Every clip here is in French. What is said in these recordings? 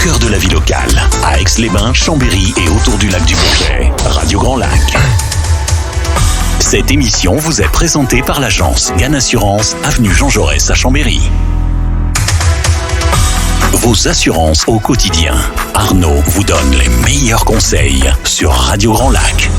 cœur de la vie locale, à Aix-les-Bains, Chambéry et autour du lac du Bourget. Radio Grand Lac. Cette émission vous est présentée par l'agence Gann Assurance, avenue Jean Jaurès à Chambéry. Vos assurances au quotidien. Arnaud vous donne les meilleurs conseils sur Radio Grand Lac.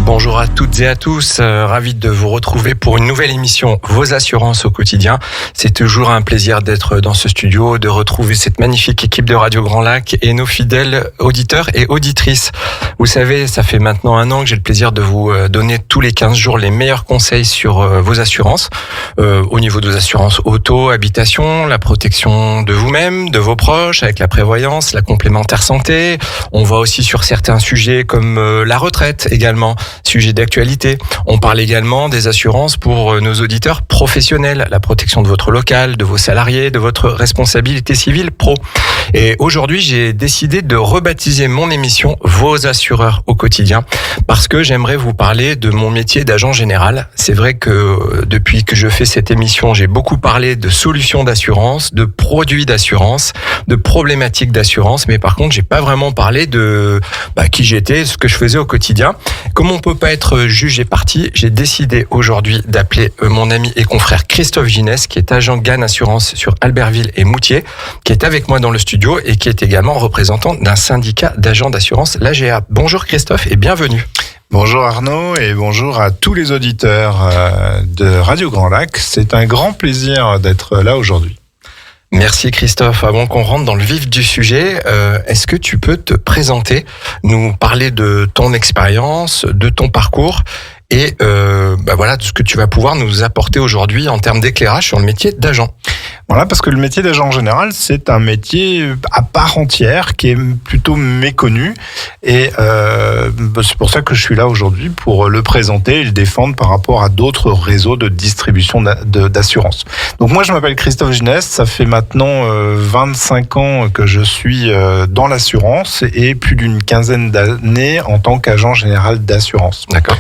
Bonjour à toutes et à tous, ravi de vous retrouver pour une nouvelle émission Vos assurances au quotidien. C'est toujours un plaisir d'être dans ce studio, de retrouver cette magnifique équipe de Radio Grand Lac et nos fidèles auditeurs et auditrices. Vous savez, ça fait maintenant 1 an que j'ai le plaisir de vous donner tous les 15 jours les meilleurs conseils sur vos assurances. Au niveau de vos assurances auto, habitation, la protection de vous-même, de vos proches, avec la prévoyance, la complémentaire santé. On va aussi sur certains sujets comme la retraite également. Sujet d'actualité. On parle également des assurances pour nos auditeurs professionnels, la protection de votre local, de vos salariés, de votre responsabilité civile pro. Et aujourd'hui, j'ai décidé de rebaptiser mon émission Vos assureurs au quotidien parce que j'aimerais vous parler de mon métier d'agent général. C'est vrai que depuis que je fais cette émission, j'ai beaucoup parlé de solutions d'assurance, de produits d'assurance, de problématiques d'assurance, mais par contre, j'ai pas vraiment parlé de qui j'étais, ce que je faisais au quotidien. Comme on peut pas être jugé parti, j'ai décidé aujourd'hui d'appeler mon ami et confrère Christophe Ginès, qui est agent Gann Assurance sur Albertville et Moutier, qui est avec moi dans le studio et qui est également représentant d'un syndicat d'agents d'assurance, l'AGA. Bonjour Christophe et bienvenue. Bonjour Arnaud et bonjour à tous les auditeurs de Radio Grand Lac. C'est un grand plaisir d'être là aujourd'hui. Merci Christophe. Avant qu'on rentre dans le vif du sujet, est-ce que tu peux te présenter, nous parler de ton expérience, de ton parcours et de ce que tu vas pouvoir nous apporter aujourd'hui en termes d'éclairage sur le métier d'agent. Voilà, parce que le métier d'agent général, c'est un métier à part entière qui est plutôt méconnu et c'est pour ça que je suis là aujourd'hui pour le présenter et le défendre par rapport à d'autres réseaux de distribution d'assurance. Donc moi, je m'appelle Christophe Ginès, ça fait maintenant 25 ans que je suis dans l'assurance et plus d'une quinzaine d'années en tant qu'agent général d'assurance. D'accord.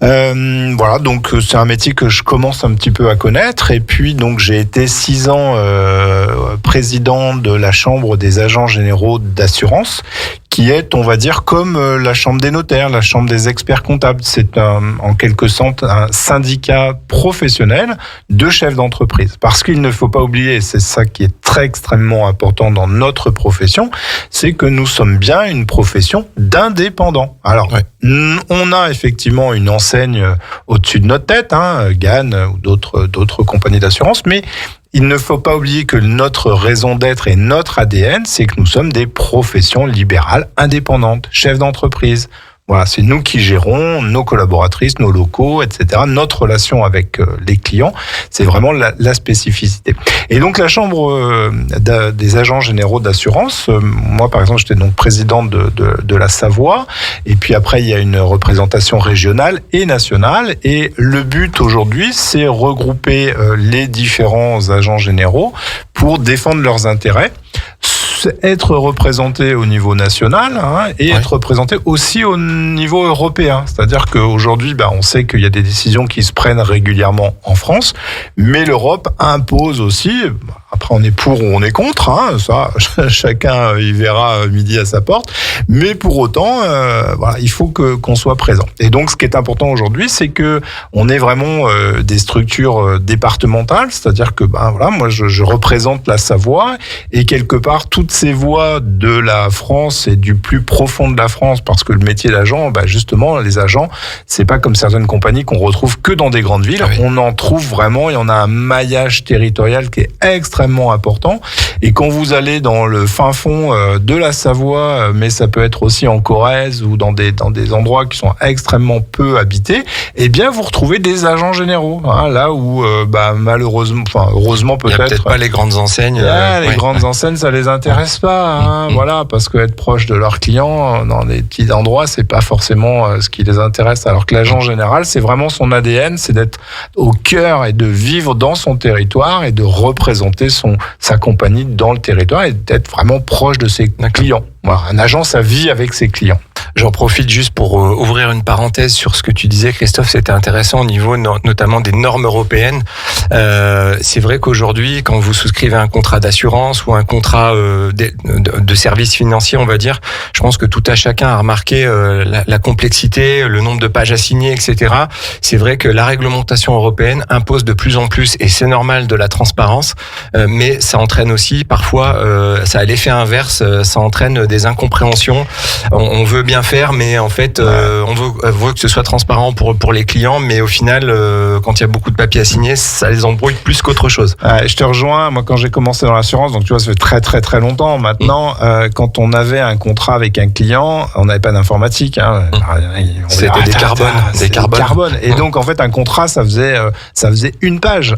Voilà, donc c'est un métier que je commence un petit peu à connaître et puis donc j'ai été 6 ans président de la Chambre des agents généraux d'assurance qui est, on va dire, comme la Chambre des notaires, la Chambre des experts comptables. C'est en quelque sorte un syndicat professionnel de chefs d'entreprise. Parce qu'il ne faut pas oublier, et c'est ça qui est extrêmement important dans notre profession, c'est que nous sommes bien une profession d'indépendants. Alors, on a effectivement une enseigne au-dessus de notre tête, Gann ou d'autres compagnies d'assurance, mais il ne faut pas oublier que notre raison d'être et notre ADN, c'est que nous sommes des professions libérales indépendantes, chefs d'entreprise. Voilà, c'est nous qui gérons nos collaboratrices, nos locaux, etc. Notre relation avec les clients, c'est vraiment la spécificité. Et donc la Chambre des agents généraux d'assurance, moi par exemple, j'étais donc président de la Savoie, et puis après il y a une représentation régionale et nationale, et le but aujourd'hui, c'est regrouper les différents agents généraux pour défendre leurs intérêts, être représenté au niveau national et être représenté aussi au niveau européen. C'est-à-dire qu'aujourd'hui, on sait qu'il y a des décisions qui se prennent régulièrement en France, mais l'Europe impose aussi, après on est pour ou on est contre, ça chacun y verra midi à sa porte, mais pour autant, il faut qu'on soit présent. Et donc ce qui est important aujourd'hui, c'est que on est vraiment des structures départementales, c'est-à-dire que moi je représente la Savoie et quelque part toutes ces voix de la France et du plus profond de la France, parce que le métier d'agent, justement, les agents, c'est pas comme certaines compagnies qu'on retrouve que dans des grandes villes. On en trouve vraiment, il y en a un maillage territorial qui est extrêmement important. Et quand vous allez dans le fin fond de la Savoie, mais ça peut être aussi en Corrèze ou dans des endroits qui sont extrêmement peu habités, eh bien, vous retrouvez des agents généraux. Là où, malheureusement, heureusement peut-être. Il y a peut-être pas les grandes enseignes. Les grandes enseignes, ça les intéresse pas, voilà, parce qu'être proche de leurs clients dans des petits endroits, c'est pas forcément ce qui les intéresse. Alors que l'agent général, c'est vraiment son ADN, c'est d'être au cœur et de vivre dans son territoire et de représenter sa compagnie dans le territoire et d'être vraiment proche de ses clients. Voilà, un agent, ça vit avec ses clients. J'en profite juste pour ouvrir une parenthèse sur ce que tu disais, Christophe. C'était intéressant au niveau notamment des normes européennes. C'est vrai qu'aujourd'hui, quand vous souscrivez un contrat d'assurance ou un contrat de services financiers, on va dire, je pense que tout à chacun a remarqué la complexité, le nombre de pages à signer, etc. C'est vrai que la réglementation européenne impose de plus en plus, et c'est normal, de la transparence, mais ça entraîne aussi parfois, ça a l'effet inverse, ça entraîne des incompréhensions. On veut bien faire, mais en fait, on veut que ce soit transparent pour les clients, mais au final, quand il y a beaucoup de papiers à signer, ça les embrouille plus qu'autre chose. Je te rejoins. Moi, quand j'ai commencé dans l'assurance, donc tu vois, ça fait très très très longtemps maintenant. Quand on avait un contrat avec un client, on n'avait pas d'informatique. Hein. C'était des carbones. Et donc, en fait, un contrat, ça faisait une page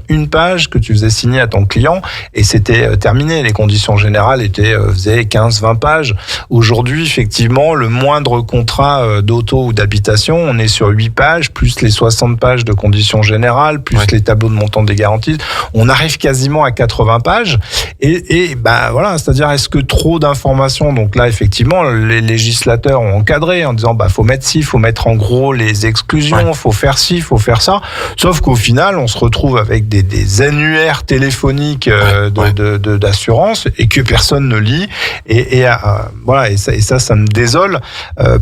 que tu faisais signer à ton client, et c'était terminé. Les conditions générales faisaient 15-20 pages. Aujourd'hui, effectivement, le moindre contrat d'auto ou d'habitation, on est sur 8 pages, plus les 60 pages de conditions générales, plus les tableaux de montant des garanties. On arrive quasiment à 80 pages. Et voilà, c'est-à-dire, est-ce que trop d'informations? Donc là, effectivement, les législateurs ont encadré en disant, faut mettre ci, faut mettre en gros les exclusions, faut faire ci, faut faire ça. Sauf qu'au final, on se retrouve avec des annuaires téléphoniques d'assurance, et que personne ne lit. Et ça me désole,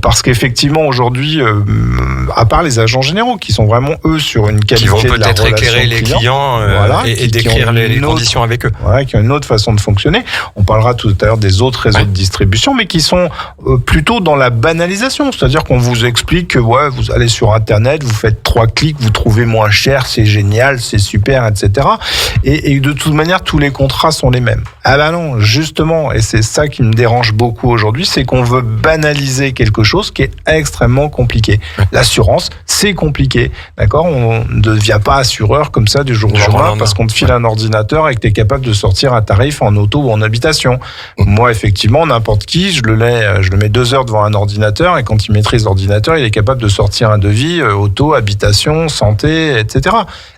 parce qu'effectivement, aujourd'hui, à part les agents généraux qui sont vraiment, eux, sur une qualité de la relation client, qui vont peut-être éclairer les clients et décrire les conditions avec eux. Voilà, qui ont une autre façon de fonctionner. On parlera tout à l'heure des autres réseaux de distribution, mais qui sont plutôt dans la banalisation. C'est-à-dire qu'on vous explique que vous allez sur Internet, vous faites 3 clics, vous trouvez moins cher, c'est génial, c'est super, etc. Et de toute manière, tous les contrats sont les mêmes. Non, justement, et c'est ça qui me dérange beaucoup aujourd'hui, c'est qu'on veut banaliser quelque chose qui est extrêmement compliqué. L'assurance, c'est compliqué, d'accord? On ne devient pas assureur comme ça du jour au lendemain parce qu'on te file un ordinateur et que tu es capable de sortir un tarif en auto ou en habitation. Moi, effectivement, n'importe qui, je le mets 2 heures devant un ordinateur, et quand il maîtrise l'ordinateur, il est capable de sortir un devis auto, habitation, santé, etc.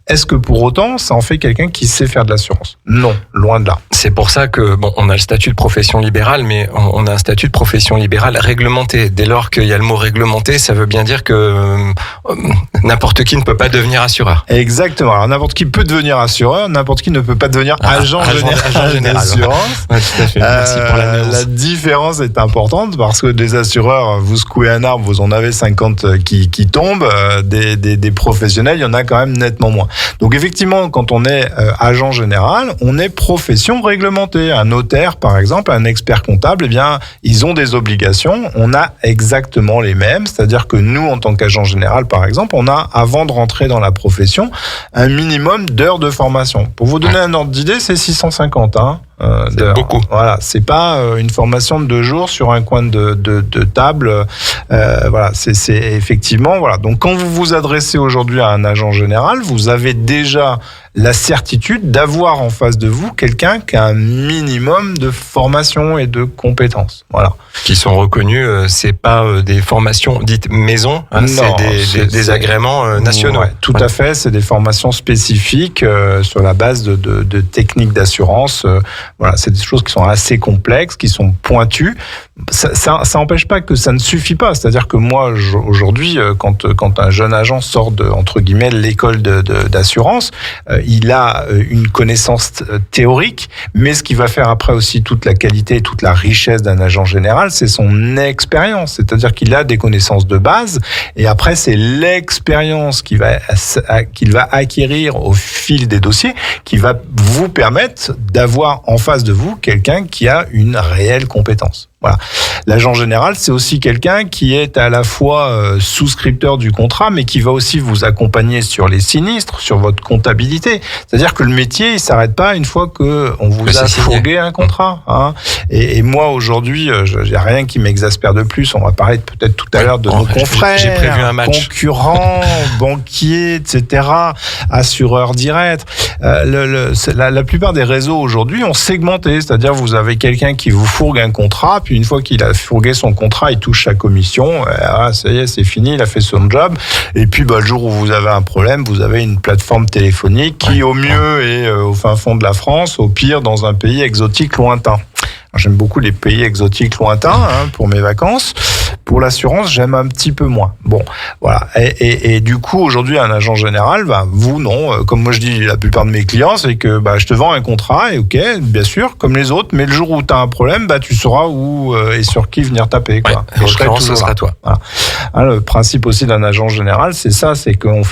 Est-ce que pour autant, ça en fait quelqu'un qui sait faire de l'assurance? Non, loin de là. C'est pour ça que, on a le statut de profession libérale, mais on a un statut de profession libérale réglementé. Dès lors qu'il y a le mot réglementé, ça veut bien dire que n'importe qui ne peut pas devenir assureur. Exactement. Alors, n'importe qui peut devenir assureur, n'importe qui ne peut pas devenir agent général d'assurance. Ouais, tout à fait. Merci pour la nuance. La différence est importante, parce que des assureurs, vous secouez un arbre, vous en avez 50 qui tombent. Des professionnels, il y en a quand même nettement moins. Donc effectivement, quand on est agent général, on est profession réglementée. Un notaire, par exemple, un expert comptable, ils ont des obligations. On a exactement les mêmes. C'est-à-dire que nous, en tant qu'agent général, par exemple, on a, avant de rentrer dans la profession, un minimum d'heures de formation. Pour vous donner un ordre d'idée, c'est 650 c'est beaucoup. Voilà, c'est pas une formation de 2 jours sur un coin de table. C'est effectivement, voilà. Donc, quand vous vous adressez aujourd'hui à un agent général, vous avez déjà la certitude d'avoir en face de vous quelqu'un qui a un minimum de formation et de compétences. Voilà. Qui sont reconnus, c'est pas des formations dites maison, c'est des agréments nationaux. Ouais, tout à fait, c'est des formations spécifiques sur la base de techniques d'assurance. Voilà, c'est des choses qui sont assez complexes, qui sont pointues. Ça n'empêche pas que ça ne suffit pas. C'est-à-dire que moi, aujourd'hui, quand un jeune agent sort de, entre guillemets, l'école d'assurance, il a une connaissance théorique, mais ce qui va faire après aussi toute la qualité et toute la richesse d'un agent général, c'est son expérience. C'est-à-dire qu'il a des connaissances de base, et après, c'est l'expérience qu'il va acquérir au fil des dossiers qui va vous permettre d'avoir en face de vous quelqu'un qui a une réelle compétence. Voilà. L'agent général, c'est aussi quelqu'un qui est à la fois souscripteur du contrat, mais qui va aussi vous accompagner sur les sinistres, sur votre comptabilité. C'est-à-dire que le métier, il s'arrête pas une fois que on vous a fourgué un contrat. Hein. Et moi, aujourd'hui, j'ai rien qui m'exaspère de plus. On va parler peut-être tout à l'heure de nos confrères, j'ai prévu un match. Concurrents, banquiers, etc., assureurs directs. La plupart des réseaux aujourd'hui ont segmenté. C'est-à-dire, vous avez quelqu'un qui vous fourgue un contrat, puis une fois qu'il a fourgué son contrat, il touche sa commission. Ça y est, c'est fini, il a fait son job. Et puis, le jour où vous avez un problème, vous avez une plateforme téléphonique qui, au mieux, est au fin fond de la France, au pire, dans un pays exotique lointain. J'aime beaucoup les pays exotiques lointains pour mes vacances, Pour l'assurance, j'aime un petit peu moins. Bon, voilà. Et du coup, aujourd'hui, un agent général, vous, non. Comme moi, je dis la plupart de mes clients, c'est que je te vends un contrat, et ok, bien sûr, comme les autres, mais le jour où tu as un problème, tu sauras où et sur qui venir taper. Quoi. Ouais, je serai toujours ce sera toi. Voilà. Le principe aussi d'un agent général, c'est ça, c'est qu'on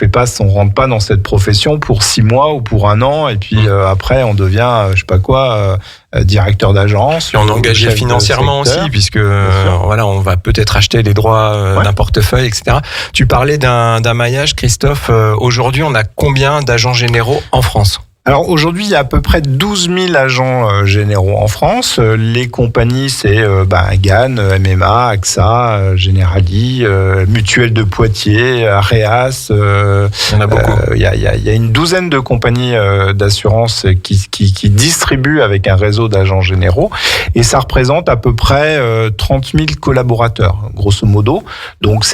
rentre pas dans cette profession pour 6 mois ou pour 1 an, et puis après, on devient, je sais pas quoi, directeur d'agence. Et on est engagé financièrement aussi, puisque on va peut-être acheter les droits d'un portefeuille, etc. Tu parlais d'un maillage, Christophe. Aujourd'hui, on a combien d'agents généraux en France ? Alors aujourd'hui, il y a à peu près 12 000 agents généraux en France. Les compagnies, c'est GAN, MMA, AXA, Generali, Mutuelle de Poitiers, Areas. Il y en a beaucoup. Il y a une douzaine de compagnies d'assurance qui distribuent avec un réseau d'agents généraux. Et ça représente à peu près 30 000 collaborateurs, grosso modo. Donc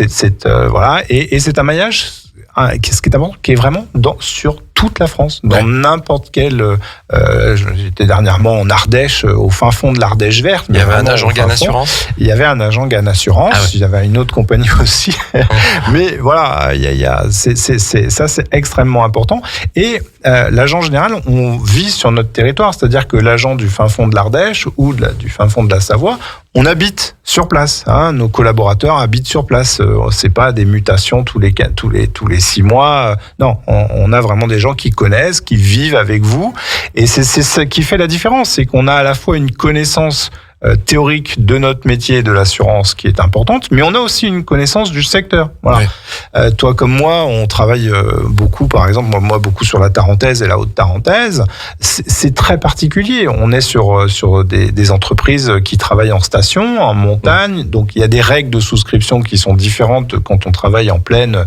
voilà. Et c'est un maillage, qu'est-ce qui est important, qui est vraiment sur toute la France, dans n'importe quel. J'étais dernièrement en Ardèche, au fin fond de l'Ardèche verte. Il y avait un agent GAN Assurance. Il y avait un agent GAN Assurance. Il y avait une autre compagnie aussi. Mais voilà, ça c'est extrêmement important. Et l'agent général, on vit sur notre territoire, c'est-à-dire que l'agent du fin fond de l'Ardèche ou du fin fond de la Savoie, on habite sur place. Nos collaborateurs habitent sur place. C'est pas des mutations tous les 6 mois. Non, on a vraiment des gens qui connaissent, qui vivent avec vous. Et c'est ce qui fait la différence. C'est qu'on a à la fois une connaissance théorique de notre métier de l'assurance qui est importante, mais on a aussi une connaissance du secteur. Voilà. Ouais. Toi comme moi, on travaille beaucoup, par exemple, moi beaucoup sur la Tarentaise et la Haute-Tarentaise. C'est très particulier. On est sur des entreprises qui travaillent en station, en montagne, donc il y a des règles de souscription qui sont différentes quand on travaille en plaine,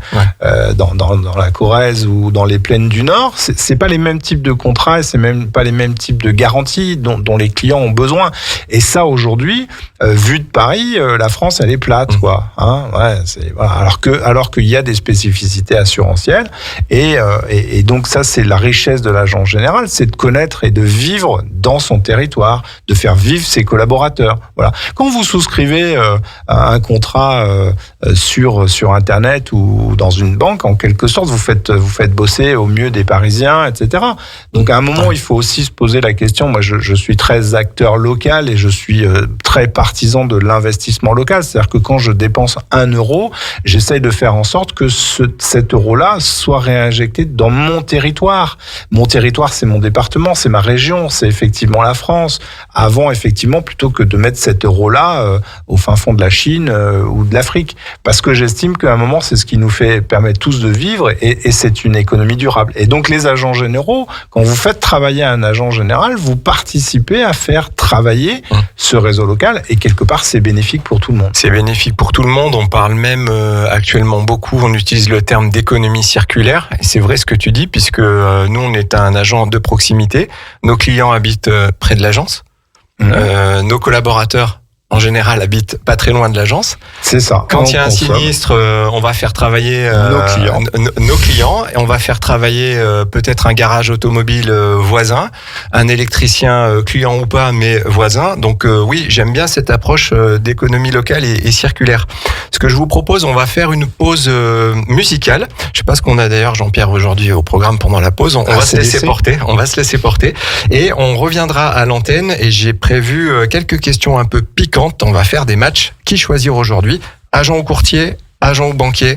dans la Corrèze ou dans les plaines du Nord. C'est pas les mêmes types de contrats et c'est même pas les mêmes types de garanties dont les clients ont besoin. Et ça, aujourd'hui, vu de Paris, la France, elle est plate, quoi. Alors qu'il y a des spécificités assurantielles. Et donc, ça, c'est la richesse de l'agent général, c'est de connaître et de vivre dans son territoire, de faire vivre ses collaborateurs. Voilà. Quand vous souscrivez un contrat sur Internet ou dans une banque, en quelque sorte, vous faites bosser au mieux des Parisiens, etc. Donc, à un moment, il faut aussi se poser la question. Moi, je suis très acteur local et je suis très partisan de l'investissement local. C'est-à-dire que quand je dépense 1 euro, j'essaye de faire en sorte que cet euro-là soit réinjecté dans mon territoire. Mon territoire, c'est mon département, c'est ma région, c'est effectivement la France. Avant, effectivement, plutôt que de mettre cet euro-là au fin fond de la Chine ou de l'Afrique. Parce que j'estime qu'à un moment, c'est ce qui nous permet tous de vivre et c'est une économie durable. Et donc, les agents généraux, quand vous faites travailler un agent général, vous participez à faire travailler ce réseau local et quelque part c'est bénéfique pour tout le monde. C'est bénéfique pour tout le monde, on parle même actuellement beaucoup, on utilise le terme d'économie circulaire et c'est vrai ce que tu dis puisque nous on est un agent de proximité, nos clients habitent près de l'agence, nos collaborateurs en général habitent pas très loin de l'agence. C'est ça. Quand il y a un sinistre, on va faire travailler nos clients et on va faire travailler peut-être un garage automobile voisin, un électricien client ou pas mais voisin. Donc oui, j'aime bien cette approche d'économie locale et circulaire. Ce que je vous propose, on va faire une pause musicale. Je sais pas ce qu'on a d'ailleurs Jean-Pierre aujourd'hui au programme pendant la pause. On va se laisser porter. On va se laisser porter et on reviendra à l'antenne et j'ai prévu quelques questions un peu piquantes. On va faire des matchs. Qui choisir aujourd'hui ? Agent ou courtier, agent ou banquier,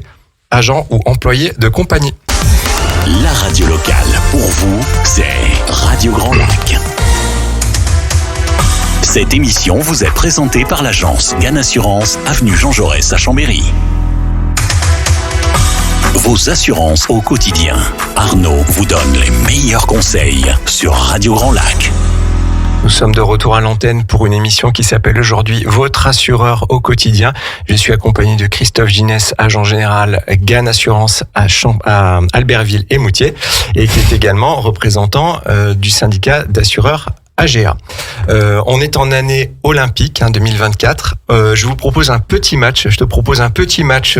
agent ou employé de compagnie. La radio locale, pour vous, c'est Radio Grand Lac. Cette émission vous est présentée par l'agence GAN Assurance, avenue Jean Jaurès à Chambéry. Vos assurances au quotidien. Arnaud vous donne les meilleurs conseils sur Radio Grand Lac. Nous sommes de retour à l'antenne pour une émission qui s'appelle aujourd'hui Votre assureur au quotidien. Je suis accompagné de Christophe Ginès, agent général GAN Assurance à Albertville et Moutier et qui est également représentant du syndicat d'assureurs AGA. On est en année olympique, 2024. Je te propose un petit match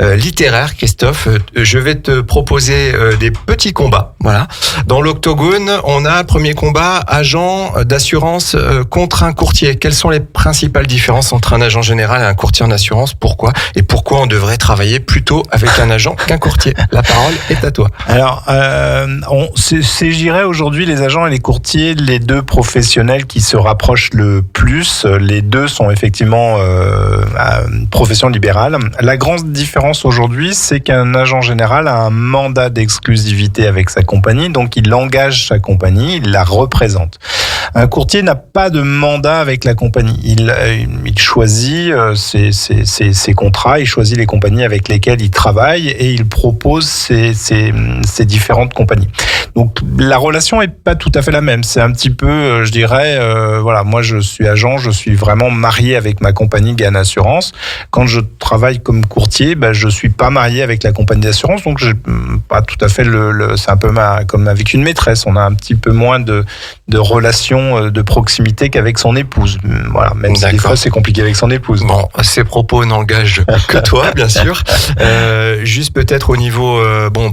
littéraire, Christophe. Je vais te proposer des petits combats. Voilà. Dans l'octogone, on a premier combat, agent d'assurance contre un courtier. Quelles sont les principales différences entre un agent général et un courtier en assurance? Pourquoi? Et pourquoi on devrait travailler plutôt avec un agent qu'un courtier? La parole est à toi. Alors, je dirais aujourd'hui les agents et les courtiers, les deux professionnels qui se rapprochent le plus. Les deux sont effectivement profession libérale. La grande différence aujourd'hui, c'est qu'un agent général a un mandat d'exclusivité avec sa compagnie, donc il engage sa compagnie, il la représente. Un courtier n'a pas de mandat avec la compagnie. Il choisit ses contrats, il choisit les compagnies avec lesquelles il travaille et il propose ses différentes compagnies. Donc la relation est pas tout à fait la même. C'est un petit peu, je dirais, voilà, moi je suis agent, je suis vraiment marié avec ma compagnie GAN Assurance. Quand je travaille comme courtier, je suis pas marié avec la compagnie d'assurance, donc j'ai pas tout à fait c'est un peu comme avec une maîtresse. On a un petit peu moins de relations de proximité qu'avec son épouse. Voilà, même si des fois c'est compliqué avec son épouse. Bon, ces propos n'engagent que toi, bien sûr. Juste peut-être au niveau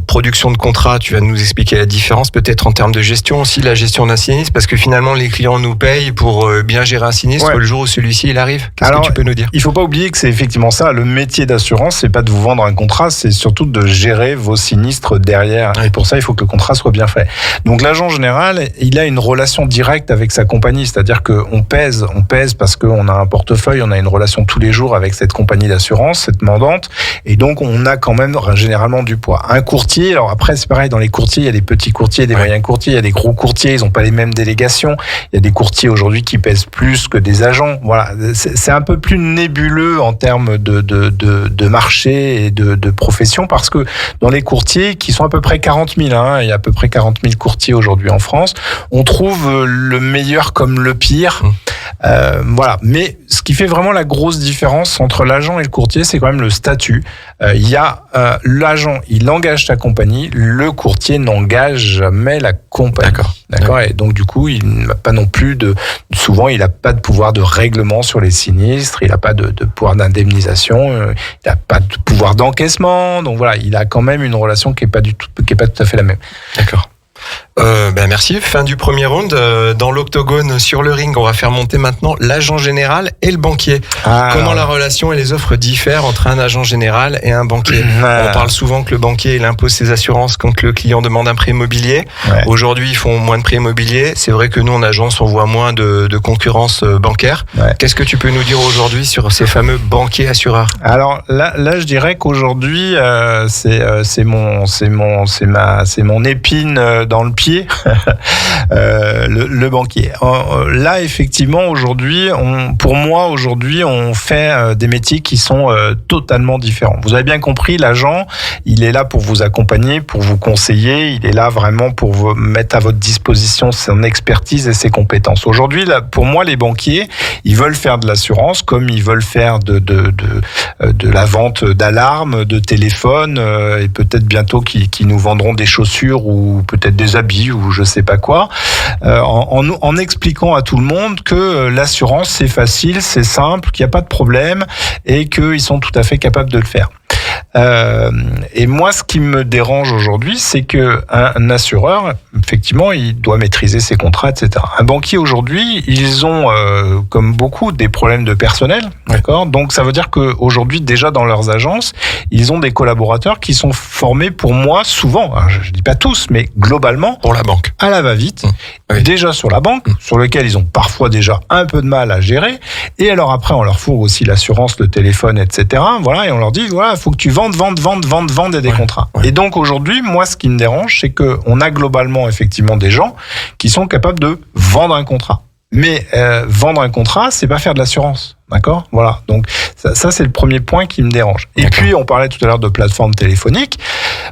production de contrat, tu vas nous expliquer la différence, peut-être en termes de gestion aussi, la gestion d'un sinistre, parce que finalement les clients nous payent pour bien gérer un sinistre le jour où celui-ci il arrive. Qu'est-ce que tu peux nous dire? Il faut pas oublier que c'est effectivement ça. Le métier d'assurance, c'est pas de vous vendre un contrat, c'est surtout de gérer vos sinistres derrière. Et pour ça, il faut que le contrat soit bien fait. Donc l'agent général, il a une relation directe avec sa compagnie, c'est-à-dire qu'on pèse parce qu'on a un portefeuille, on a une relation tous les jours avec cette compagnie d'assurance, cette mandante, et donc on a quand même généralement du poids. Un courtier, alors après c'est pareil, dans les courtiers, il y a des petits courtiers, des moyens courtiers, il y a des gros courtiers, ils n'ont pas les mêmes délégations, il y a des courtiers aujourd'hui qui pèsent plus que des agents. Voilà, c'est un peu plus nébuleux en termes de marché et de profession, parce que dans les courtiers, qui sont à peu près 40 000, il y a à peu près 40 000 courtiers aujourd'hui en France, on trouve le meilleur comme le pire. Voilà. Mais ce qui fait vraiment la grosse différence entre l'agent et le courtier, c'est quand même le statut. Il y a l'agent, il engage sa compagnie, le courtier n'engage jamais la compagnie. D'accord. Et donc du coup, il n'a pas non plus souvent, il n'a pas de pouvoir de règlement sur les sinistres, il n'a pas de pouvoir d'indemnisation, il n'a pas de pouvoir d'encaissement. Donc voilà, il a quand même une relation qui est pas tout à fait la même. D'accord. Merci. Fin du premier round. Dans l'octogone, sur le ring, on va faire monter maintenant l'agent général et le banquier. Comment la relation et les offres diffèrent entre un agent général et un banquier? On parle souvent que le banquier il impose ses assurances quand le client demande un prêt immobilier. Aujourd'hui, ils font moins de prêts immobiliers. C'est vrai que nous, en agence, on voit moins de concurrence bancaire. Qu'est-ce que tu peux nous dire aujourd'hui sur ces fameux banquiers assureurs? Alors là, je dirais qu'aujourd'hui, c'est mon épine dans le pied, le banquier. Là, effectivement, aujourd'hui, pour moi, on fait des métiers qui sont totalement différents. Vous avez bien compris, l'agent, il est là pour vous accompagner, pour vous conseiller, il est là vraiment pour vous mettre à votre disposition son expertise et ses compétences. Aujourd'hui, là, pour moi, les banquiers, ils veulent faire de l'assurance comme ils veulent faire de la vente d'alarmes, de téléphones, et peut-être bientôt qui nous vendront des chaussures ou peut-être des habits ou je sais pas quoi, en expliquant à tout le monde que l'assurance c'est facile, c'est simple, qu'il n'y a pas de problème et qu'ils sont tout à fait capables de le faire. Et moi, ce qui me dérange aujourd'hui, c'est que un assureur, effectivement, il doit maîtriser ses contrats, etc. Un banquier aujourd'hui, ils ont, comme beaucoup, des problèmes de personnel, d'accord. Donc, ça veut dire qu'aujourd'hui, déjà dans leurs agences, ils ont des collaborateurs qui sont formés, pour moi, souvent, je dis pas tous, mais globalement, pour la banque, à la va-vite, déjà sur la banque, sur lequel ils ont parfois déjà un peu de mal à gérer. Et alors après, on leur fourre aussi l'assurance, le téléphone, etc. Voilà, et on leur dit, voilà, faut que tu vende des contrats. Et donc aujourd'hui, moi, ce qui me dérange, c'est qu'on a globalement effectivement des gens qui sont capables de vendre un contrat. Mais vendre un contrat, c'est pas faire de l'assurance. D'accord ? Voilà. Donc, ça c'est le premier point qui me dérange. Et puis, on parlait tout à l'heure de plateforme téléphonique.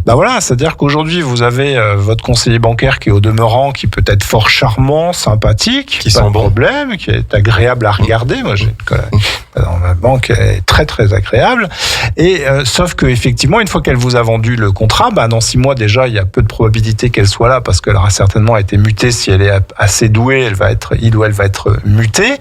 Voilà, c'est-à-dire qu'aujourd'hui, vous avez votre conseiller bancaire qui est au demeurant, qui peut être fort charmant, sympathique, qui pas sent de problème, qui est agréable à regarder. Moi, j'ai dans ma banque, elle est très, très agréable. Et sauf que effectivement, une fois qu'elle vous a vendu le contrat, dans 6 mois déjà, il y a peu de probabilité qu'elle soit là parce qu'elle aura certainement été mutée. Si elle est assez douée, il ou elle va être mutée.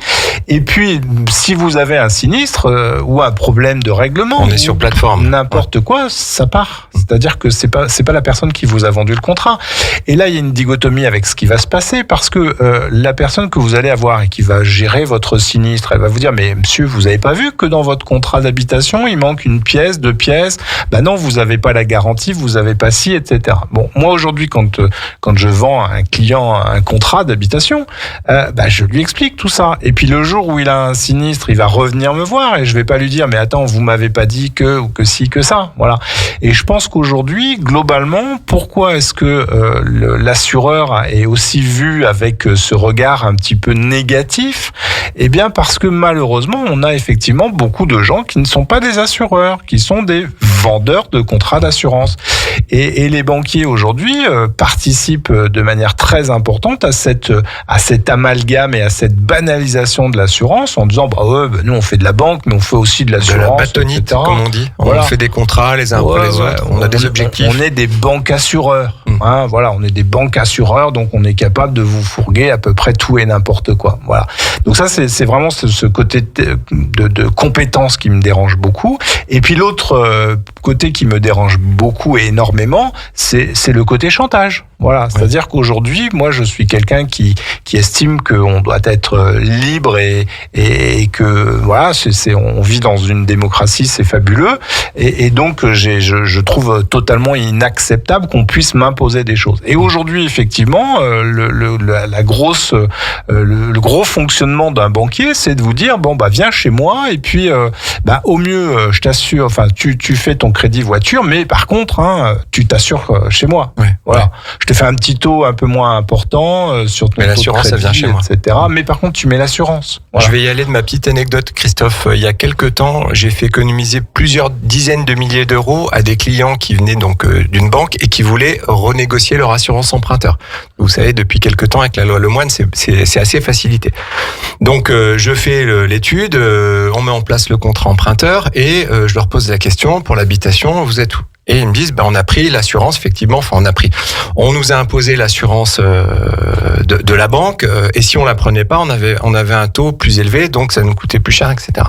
Et puis, si vous avez un sinistre ou un problème de règlement, on est sur plateforme, n'importe quoi, ça part. C'est-à-dire que c'est pas la personne qui vous a vendu le contrat. Et là, il y a une dichotomie avec ce qui va se passer parce que la personne que vous allez avoir et qui va gérer votre sinistre, elle va vous dire, mais monsieur, vous avez pas vu que dans votre contrat d'habitation, il manque 1 pièce, 2 pièces. Non, vous avez pas la garantie, vous avez pas ci, etc. Bon, moi aujourd'hui, quand je vends à un client un contrat d'habitation, je lui explique tout ça. Et puis le jour où il a un sinistre, il va revenir me voir et je vais pas lui dire, mais attends, vous m'avez pas dit que ou que ci, que ça. Voilà. Et je pense qu'aujourd'hui, globalement, pourquoi est-ce que l'assureur est aussi vu avec ce regard un petit peu négatif? Eh bien, parce que malheureusement, on a effectivement beaucoup de gens qui ne sont pas des assureurs, qui sont des vendeurs de contrats d'assurance. Et les banquiers aujourd'hui participent de manière très importante à cet amalgame et à cette banalisation de l'assurance en disant nous on fait de la banque mais on fait aussi de l'assurance. De la bâtonnite, comme on dit. Voilà. On fait des contrats les uns après les autres. On a des objectifs. On est des banques assureurs. On est des banques assureurs, donc on est capable de vous fourguer à peu près tout et n'importe quoi. Voilà. Donc ça c'est vraiment ce côté de compétence qui me dérange beaucoup. Et puis l'autre côté qui me dérange beaucoup et énormément, c'est le côté chantage. Voilà, c'est-à-dire qu'aujourd'hui, moi, je suis quelqu'un qui estime qu'on doit être libre et que voilà, on vit dans une démocratie, c'est fabuleux. Et donc, je trouve totalement inacceptable qu'on puisse m'imposer des choses. Et aujourd'hui, effectivement, le gros fonctionnement d'un banquier, c'est de vous dire viens chez moi et puis au mieux, je t'assure, tu fais ton crédit voiture, mais par contre, tu t'assures chez moi. Voilà. Je te fais un petit taux un peu moins important sur ton taux l'assurance, de crédit, ça vient chez moi. etc. Mais par contre, tu mets l'assurance. Voilà. Je vais y aller de ma petite anecdote, Christophe. Il y a quelques temps, j'ai fait économiser plusieurs dizaines de milliers d'euros à des clients qui venaient donc d'une banque et qui voulaient renégocier leur assurance emprunteur. Vous savez, depuis quelques temps, avec la loi Lemoine, c'est assez facilité. Donc, je fais l'étude, on met en place le contrat emprunteur et je leur pose la question pour l'habitation, vous êtes où ? Et ils me disent, on a pris l'assurance, effectivement, on nous a imposé l'assurance de la banque, et si on la prenait pas, on avait un taux plus élevé, donc ça nous coûtait plus cher, etc.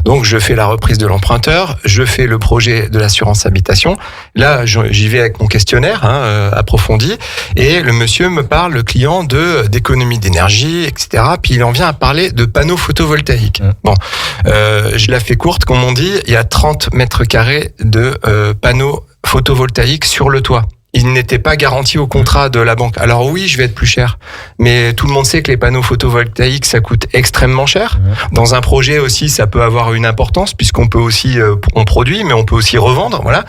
Donc je fais la reprise de l'emprunteur, je fais le projet de l'assurance habitation. Là, j'y vais avec mon questionnaire approfondi, et le monsieur me parle, le client, d'économie d'énergie, etc. Puis il en vient à parler de panneaux photovoltaïques. Bon, je la fais courte, comme on dit, il y a 30 mètres carrés de panneaux photovoltaïque sur le toit. Il n'était pas garanti au contrat de la banque. Alors oui, je vais être plus cher, mais tout le monde sait que les panneaux photovoltaïques, ça coûte extrêmement cher. Dans un projet aussi, ça peut avoir une importance puisqu'on peut aussi, on produit, mais on peut aussi revendre. Voilà,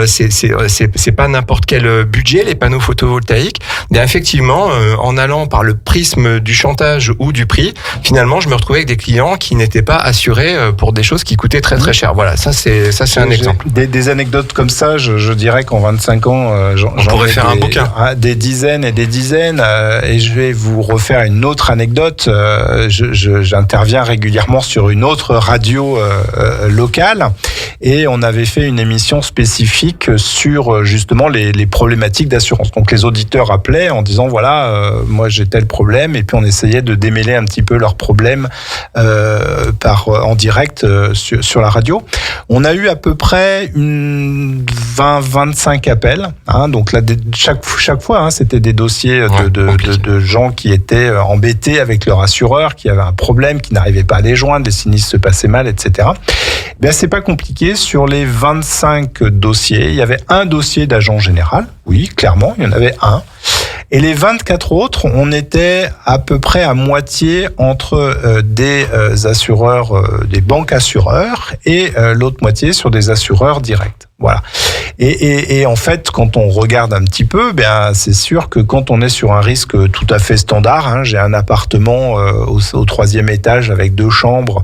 c'est pas n'importe quel budget les panneaux photovoltaïques. Mais effectivement, en allant par le prisme du chantage ou du prix, finalement, je me retrouvais avec des clients qui n'étaient pas assurés pour des choses qui coûtaient très très cher. Voilà, ça c'est un exemple. Des anecdotes comme ça, je dirais qu'en 25 ans, on pourrait faire un bouquin. Des dizaines et des dizaines. Et je vais vous refaire une autre anecdote. J'interviens régulièrement sur une autre radio locale. Et on avait fait une émission spécifique sur justement les problématiques d'assurance. Donc les auditeurs appelaient en disant moi j'ai tel problème. Et puis on essayait de démêler un petit peu leurs problèmes en direct sur la radio. On a eu à peu près 20-25 appels. Donc là, chaque fois, c'était des dossiers de gens qui étaient embêtés avec leur assureur, qui avaient un problème, qui n'arrivaient pas à les joindre, les sinistres se passaient mal, etc. C'est pas compliqué. Sur les 25 dossiers, il y avait un dossier d'agent général. Oui, clairement, il y en avait un. Et les 24 autres, on était à peu près à moitié entre des assureurs, des banques assureurs, et l'autre moitié sur des assureurs directs. Voilà. Et en fait, quand on regarde un petit peu, c'est sûr que quand on est sur un risque tout à fait standard, j'ai un appartement au 3e étage avec 2 chambres,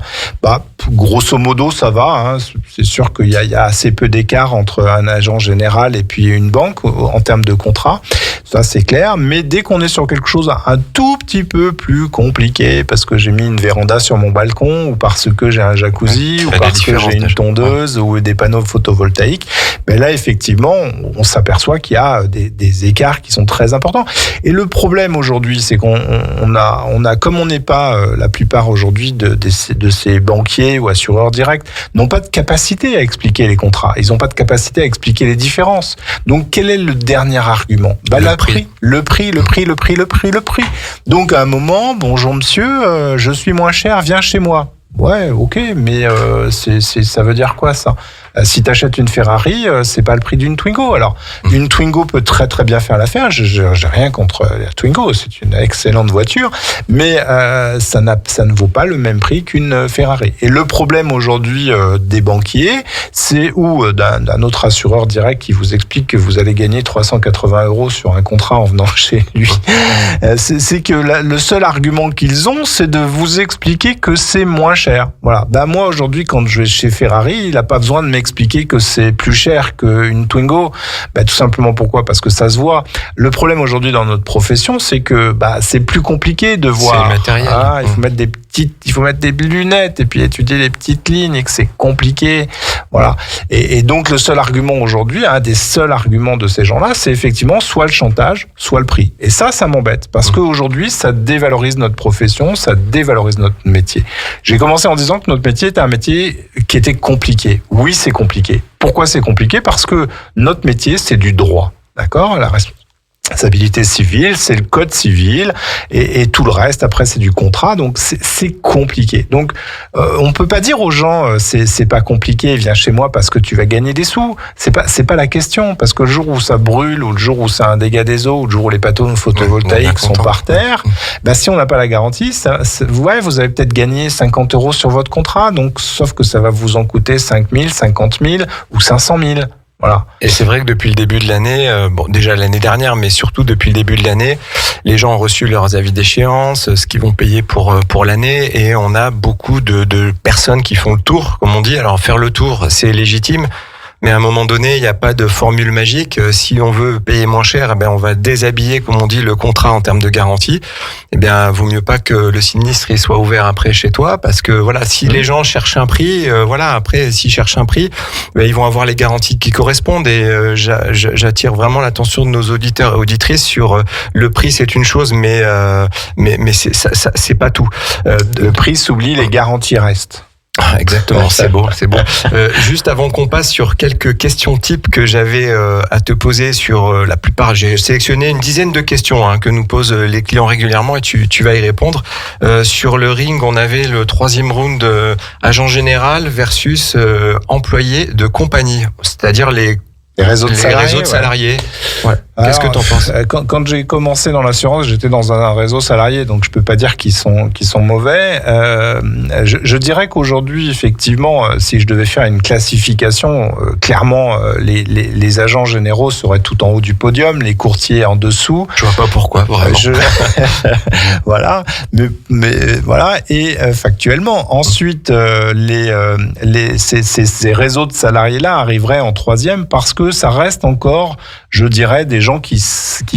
grosso modo ça va. C'est sûr qu'il y a assez peu d'écart entre un agent général et puis une banque en termes de contrat. Ça, c'est clair. Mais dès qu'on est sur quelque chose un tout petit peu plus compliqué, parce que j'ai mis une véranda sur mon balcon, ou parce que j'ai un jacuzzi, ou parce que j'ai une tondeuse, ou des panneaux photovoltaïques, ben là, effectivement, on s'aperçoit qu'il y a des écarts qui sont très importants. Et le problème aujourd'hui, c'est qu'on a comme on n'est pas la plupart aujourd'hui de ces banquiers ou assureurs directs, n'ont pas de capacité à expliquer les contrats. Ils n'ont pas de capacité à expliquer les différences. Donc, quel est le dernier argument? Le prix. Donc, à un moment, bonjour monsieur, je suis moins cher, viens chez moi. Ouais, ok, mais ça veut dire quoi ça? Si tu achètes une Ferrari, c'est pas le prix d'une Twingo. Alors, une Twingo peut très très bien faire l'affaire. J'ai rien contre la Twingo, c'est une excellente voiture, mais ça ne vaut pas le même prix qu'une Ferrari. Et le problème aujourd'hui des banquiers, c'est ou d'un autre assureur direct qui vous explique que vous allez gagner 380 € sur un contrat en venant chez lui, c'est que le seul argument qu'ils ont, c'est de vous expliquer que c'est moins cher. Voilà. Moi aujourd'hui, quand je vais chez Ferrari, il n'a pas besoin de m'expliquer que c'est plus cher qu'une Twingo. Tout simplement pourquoi? Parce que ça se voit. Le problème aujourd'hui dans notre profession, c'est que c'est plus compliqué de voir. C'est le matériel. Il faut mettre des lunettes et puis étudier les petites lignes et que c'est compliqué. Voilà. Et donc le seul argument aujourd'hui, un des seuls arguments de ces gens-là, c'est effectivement soit le chantage, soit le prix. Et ça m'embête parce qu'aujourd'hui, ça dévalorise notre profession, ça dévalorise notre métier. J'ai commencé en disant que notre métier était un métier qui était compliqué. Oui, c'est compliqué. Pourquoi c'est compliqué? Parce que notre métier, c'est du droit. D'accord? La responsabilité civile, c'est le code civil et tout le reste, après, c'est du contrat. Donc, c'est compliqué. Donc, on peut pas dire aux gens, c'est pas compliqué, viens chez moi parce que tu vas gagner des sous. C'est pas la question. Parce que le jour où ça brûle, ou le jour où c'est un dégât des eaux, ou le jour où les panneaux photovoltaïques sont par terre, si on n'a pas la garantie, vous avez peut-être gagné 50 € sur votre contrat. Donc, sauf que ça va vous en coûter 5 000, 50 000 ou 500 000. Voilà. Et c'est vrai que depuis le début de l'année, déjà l'année dernière, mais surtout depuis le début de l'année, les gens ont reçu leurs avis d'échéance, ce qu'ils vont payer pour l'année, et on a beaucoup de personnes qui font le tour, comme on dit. Alors faire le tour, c'est légitime. Mais à un moment donné, il n'y a pas de formule magique. Si on veut payer moins cher, on va déshabiller, comme on dit, le contrat en termes de garantie. Vaut mieux pas que le sinistre il soit ouvert après chez toi, parce que si les gens cherchent un prix, après s'ils cherchent un prix, ils vont avoir les garanties qui correspondent. Et j'attire vraiment l'attention de nos auditeurs et auditrices sur le prix, c'est une chose, mais c'est pas tout. Le prix s'oublie, les garanties restent. Exactement, c'est beau. Juste avant qu'on passe sur quelques questions types que j'avais à te poser sur la plupart, j'ai sélectionné une dizaine de questions que nous posent les clients régulièrement et tu vas y répondre. Sur le ring, on avait le 3e round agent général versus employé de compagnie, c'est-à-dire les réseaux de salariés. Ouais. Qu'est-ce que tu en penses? Quand j'ai commencé dans l'assurance, j'étais dans un réseau salarié, donc je peux pas dire qu'ils sont mauvais. Je dirais qu'aujourd'hui, effectivement, si je devais faire une classification, clairement, les agents généraux seraient tout en haut du podium, les courtiers en dessous. Je vois pas pourquoi, vraiment. Voilà, mais voilà. Et factuellement, ensuite, ces réseaux de salariés-là arriveraient en 3e parce que ça reste encore, je dirais, des gens qui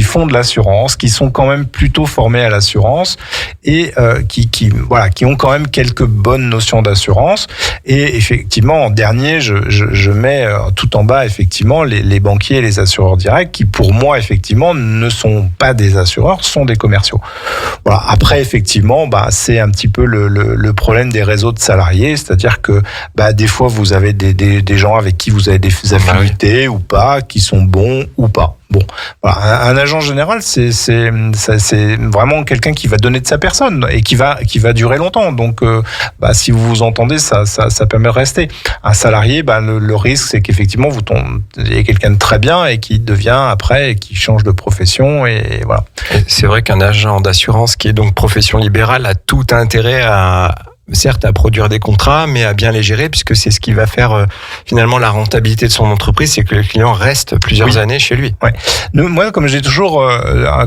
font de l'assurance, qui sont quand même plutôt formés à l'assurance et qui ont quand même quelques bonnes notions d'assurance. Et effectivement, en dernier, je mets tout en bas effectivement les banquiers et les assureurs directs qui, pour moi, effectivement, ne sont pas des assureurs, sont des commerciaux. Voilà. Après, effectivement, c'est un petit peu le problème des réseaux de salariés, c'est-à-dire que des fois vous avez des gens avec qui vous avez des affinités ou pas, qui sont bons ou pas. Bon, voilà. Un agent général, c'est vraiment quelqu'un qui va donner de sa personne et qui va durer longtemps. Donc, si vous vous entendez, ça permet de rester. Un salarié, le risque, c'est qu'effectivement vous ayez quelqu'un de très bien et qui devient après, et qui change de profession et voilà. C'est vrai qu'un agent d'assurance qui est donc profession libérale a tout intérêt à certes à produire des contrats, mais à bien les gérer, puisque c'est ce qui va faire finalement la rentabilité de son entreprise, c'est que le client reste plusieurs années chez lui. Ouais. Moi, comme j'ai toujours,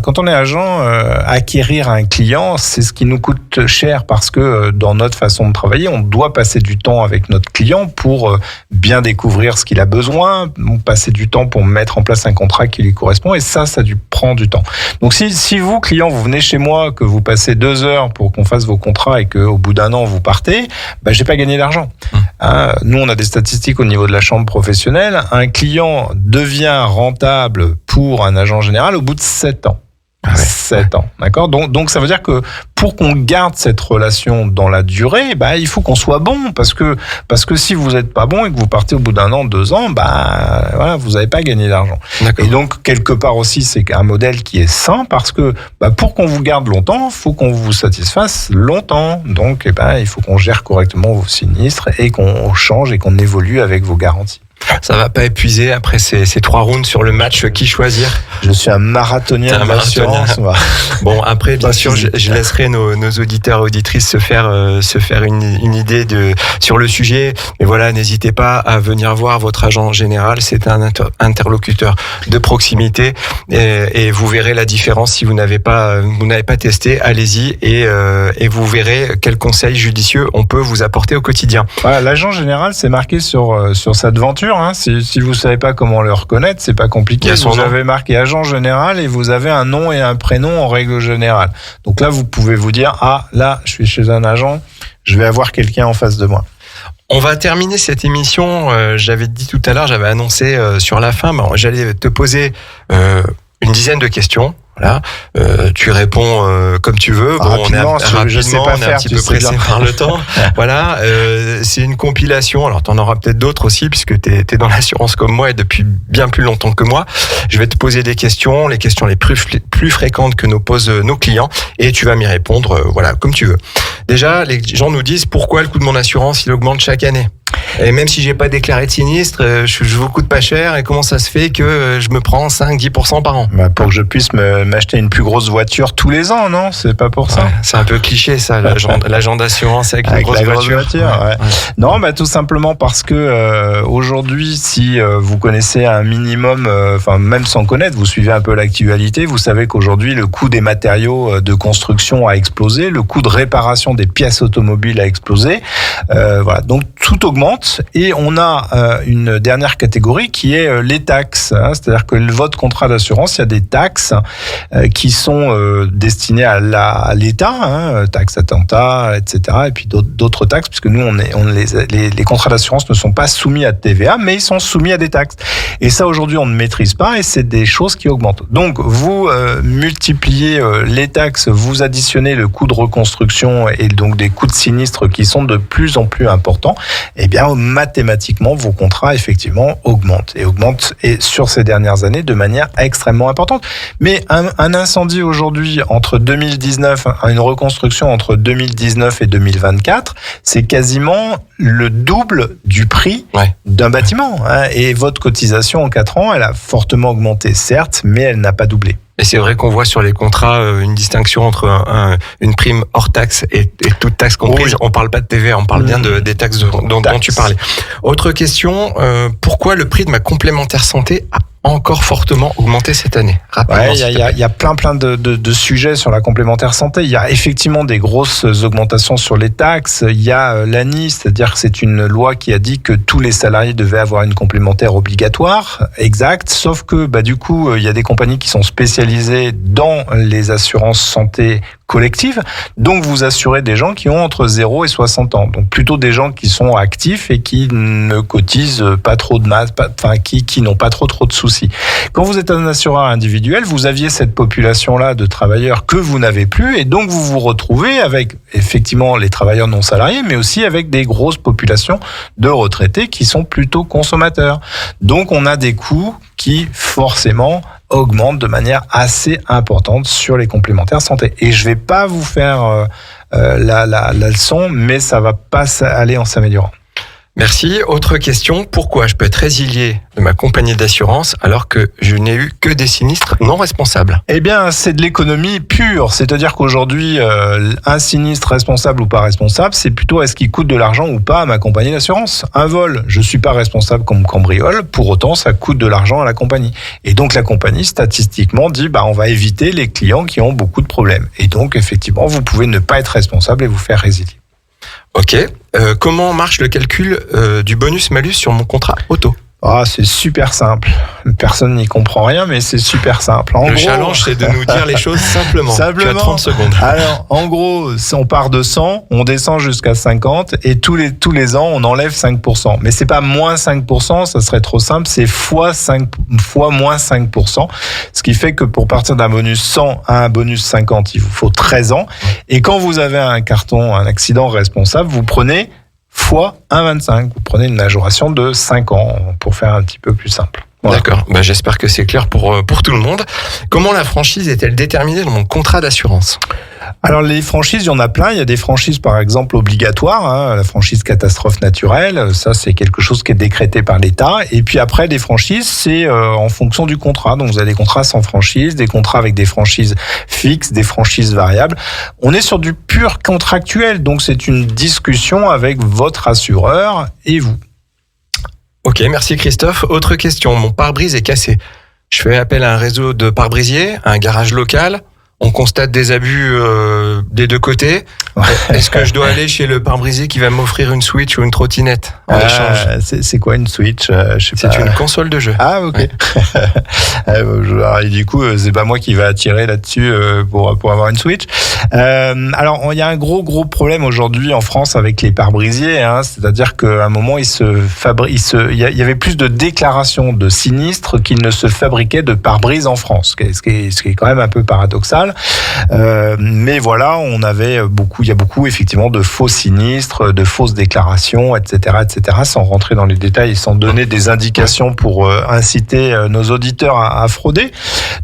quand on est agent, acquérir un client, c'est ce qui nous coûte cher, parce que dans notre façon de travailler, on doit passer du temps avec notre client pour bien découvrir ce qu'il a besoin, passer du temps pour mettre en place un contrat qui lui correspond, et ça prend du temps. Donc si vous, client, vous venez chez moi, que vous passez 2 heures pour qu'on fasse vos contrats et qu'au bout d'un an vous partez, j'ai pas gagné d'argent. Nous, on a des statistiques au niveau de la chambre professionnelle. Un client devient rentable pour un agent général au bout de 7 ans. 7 ans, d'accord. Donc ça veut dire que pour qu'on garde cette relation dans la durée, il faut qu'on soit bon, parce que si vous êtes pas bon et que vous partez au bout d'un an, 2 ans, vous n'avez pas gagné d'argent. D'accord. Et donc quelque part aussi, c'est un modèle qui est sain, parce que pour qu'on vous garde longtemps, il faut qu'on vous satisfasse longtemps. Donc il faut qu'on gère correctement vos sinistres et qu'on change et qu'on évolue avec vos garanties. Ça va pas épuiser après ces 3 rounds sur le match qui choisir? Je suis un marathonien de l'assurance. Bon, après, bien sûr, je laisserai nos auditeurs et auditrices se faire une idée sur le sujet. Mais voilà, n'hésitez pas à venir voir votre agent général. C'est un interlocuteur de proximité, et vous verrez la différence. Si vous n'avez pas testé, allez-y et vous verrez quels conseils judicieux on peut vous apporter au quotidien. Voilà, l'agent général, c'est marqué sur sa devanture. Si vous savez pas comment le reconnaître, c'est pas compliqué. Vous avez marqué agent général et vous avez un nom et un prénom en règle générale. Donc là, vous pouvez vous dire, là, je suis chez un agent, je vais avoir quelqu'un en face de moi. On va terminer cette émission. J'avais dit tout à l'heure, j'avais annoncé sur la fin, j'allais te poser une dizaine de questions. Voilà, tu réponds comme tu veux. Bon, rapidement, je sais pas on est un petit peu pressé par le temps. Voilà, c'est une compilation. Alors, t'en auras peut-être d'autres aussi, puisque t'es dans l'assurance comme moi et depuis bien plus longtemps que moi. Je vais te poser des questions, les questions les plus fréquentes que nous posent nos clients, et tu vas m'y répondre, voilà, comme tu veux. Déjà, les gens nous disent pourquoi le coût de mon assurance il augmente chaque année. Et même si j'ai pas déclaré de sinistre, je vous coûte pas cher, et comment ça se fait que je me prends 5-10% par an? Pour que je puisse m'acheter une plus grosse voiture tous les ans, non? C'est pas pour ça. C'est un peu cliché ça, l'agent d'assurance avec une grosse voiture. Ouais. Non, tout simplement parce que aujourd'hui, si vous connaissez un minimum, même sans connaître, vous suivez un peu l'actualité, vous savez qu'aujourd'hui le coût des matériaux de construction a explosé, le coût de réparation des pièces automobiles a explosé. Voilà, donc tout augmente, et on a une dernière catégorie qui est les taxes. C'est-à-dire que votre contrat d'assurance, il y a des taxes qui sont destinées à l'État, taxes attentats, etc. Et puis d'autres taxes, puisque nous, les contrats d'assurance ne sont pas soumis à TVA, mais ils sont soumis à des taxes. Et ça, aujourd'hui, on ne maîtrise pas, et c'est des choses qui augmentent. Donc, vous multipliez les taxes, vous additionnez le coût de reconstruction et donc des coûts de sinistre qui sont de plus en plus importants, et bien mathématiquement vos contrats effectivement augmentent et sur ces dernières années de manière extrêmement importante. Mais un incendie aujourd'hui entre 2019, une reconstruction entre 2019 et 2024, c'est quasiment le double du prix d'un bâtiment. Et votre cotisation en 4 ans, elle a fortement augmenté, certes, mais elle n'a pas doublé. Et c'est vrai qu'on voit sur les contrats une distinction entre une prime hors taxe et toute taxe comprise. Oui. On parle pas de TVA, on parle bien des taxes dont tu parlais. Autre question, pourquoi le prix de ma complémentaire santé a encore fortement augmenté cette année? Il y a plein de sujets sur la complémentaire santé. Il y a effectivement des grosses augmentations sur les taxes. Il y a l'ANI, c'est-à-dire que c'est une loi qui a dit que tous les salariés devaient avoir une complémentaire obligatoire, exact. Sauf que du coup, il y a des compagnies qui sont spécialisées dans les assurances santé collectives. Donc vous assurez des gens qui ont entre 0 et 60 ans. Donc plutôt des gens qui sont actifs et qui ne cotisent pas trop de masse, qui n'ont pas trop de soucis. Quand vous êtes un assureur individuel, vous aviez cette population-là de travailleurs que vous n'avez plus, et donc vous vous retrouvez avec effectivement les travailleurs non salariés, mais aussi avec des grosses populations de retraités qui sont plutôt consommateurs. Donc on a des coûts qui forcément augmentent de manière assez importante sur les complémentaires santé. Et je vais pas vous faire la leçon, mais ça va pas aller en s'améliorant. Merci. Autre question, pourquoi je peux être résilié de ma compagnie d'assurance alors que je n'ai eu que des sinistres non responsables? Eh bien, c'est de l'économie pure. C'est-à-dire qu'aujourd'hui, un sinistre responsable ou pas responsable, c'est plutôt est-ce qu'il coûte de l'argent ou pas à ma compagnie d'assurance. Un vol, je suis pas responsable comme cambriole, pour autant, ça coûte de l'argent à la compagnie. Et donc, la compagnie, statistiquement, dit, on va éviter les clients qui ont beaucoup de problèmes. Et donc, effectivement, vous pouvez ne pas être responsable et vous faire résilier. Ok. Comment marche le calcul du bonus-malus sur mon contrat auto? C'est super simple. Personne n'y comprend rien, mais c'est super simple. Le challenge, c'est de nous dire les choses simplement. Tu as 30 secondes. Alors, en gros, on part de 100, on descend jusqu'à 50, et tous les ans, on enlève 5%. Mais c'est pas moins 5%, ça serait trop simple, c'est fois moins 5%. Ce qui fait que pour partir d'un bonus 100 à un bonus 50, il vous faut 13 ans. Et quand vous avez un accident responsable, vous prenez fois 1,25. Vous prenez une majoration de 5 ans pour faire un petit peu plus simple. Voilà. D'accord. J'espère que c'est clair pour tout le monde. Comment la franchise est-elle déterminée dans mon contrat d'assurance? Alors les franchises, il y en a plein. Il y a des franchises par exemple obligatoires, la franchise catastrophe naturelle, ça c'est quelque chose qui est décrété par l'État. Et puis après des franchises, c'est en fonction du contrat. Donc vous avez des contrats sans franchise, des contrats avec des franchises fixes, des franchises variables. On est sur du pur contractuel, donc c'est une discussion avec votre assureur et vous. Ok, merci Christophe. Autre question, mon pare-brise est cassé. Je fais appel à un réseau de pare-brisiers, à un garage local. On constate des abus des deux côtés. Est-ce que je dois aller chez le pare-brisier qui va m'offrir une Switch ou une trottinette en échange? C'est quoi une Switch? C'est une console de jeu. Ah, ok. Ouais. Et du coup, c'est pas moi qui va attirer là-dessus pour avoir une Switch. Alors, il y a un gros problème aujourd'hui en France avec les pare-brisiers. C'est-à-dire qu'à un moment, il y avait plus de déclarations de sinistres qu'il ne se fabriquait de pare-brise en France, ce qui est quand même un peu paradoxal. Mais voilà, il y a beaucoup effectivement de faux sinistres, de fausses déclarations, etc., sans rentrer dans les détails et sans donner des indications pour inciter nos auditeurs à frauder.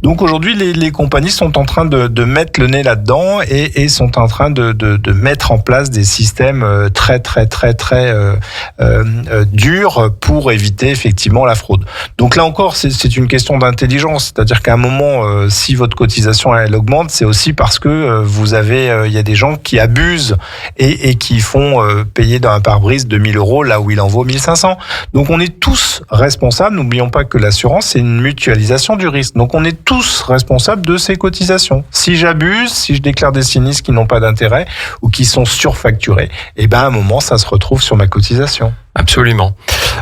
Donc aujourd'hui, les compagnies sont en train de mettre le nez là-dedans et sont en train de mettre en place des systèmes très durs pour éviter effectivement la fraude. Donc là encore, c'est une question d'intelligence, c'est-à-dire qu'à un moment, si votre cotisation elle augmente, c'est aussi parce que il y a des gens qui abusent et qui font payer dans un pare-brise 2 000 € là où il en vaut 1 500. Donc on est tous responsables. N'oublions pas que l'assurance, c'est une mutualisation du risque. Donc on est tous responsables de ces cotisations. Si j'abuse, si je déclare des sinistres qui n'ont pas d'intérêt ou qui sont surfacturés, à un moment, ça se retrouve sur ma cotisation. Absolument.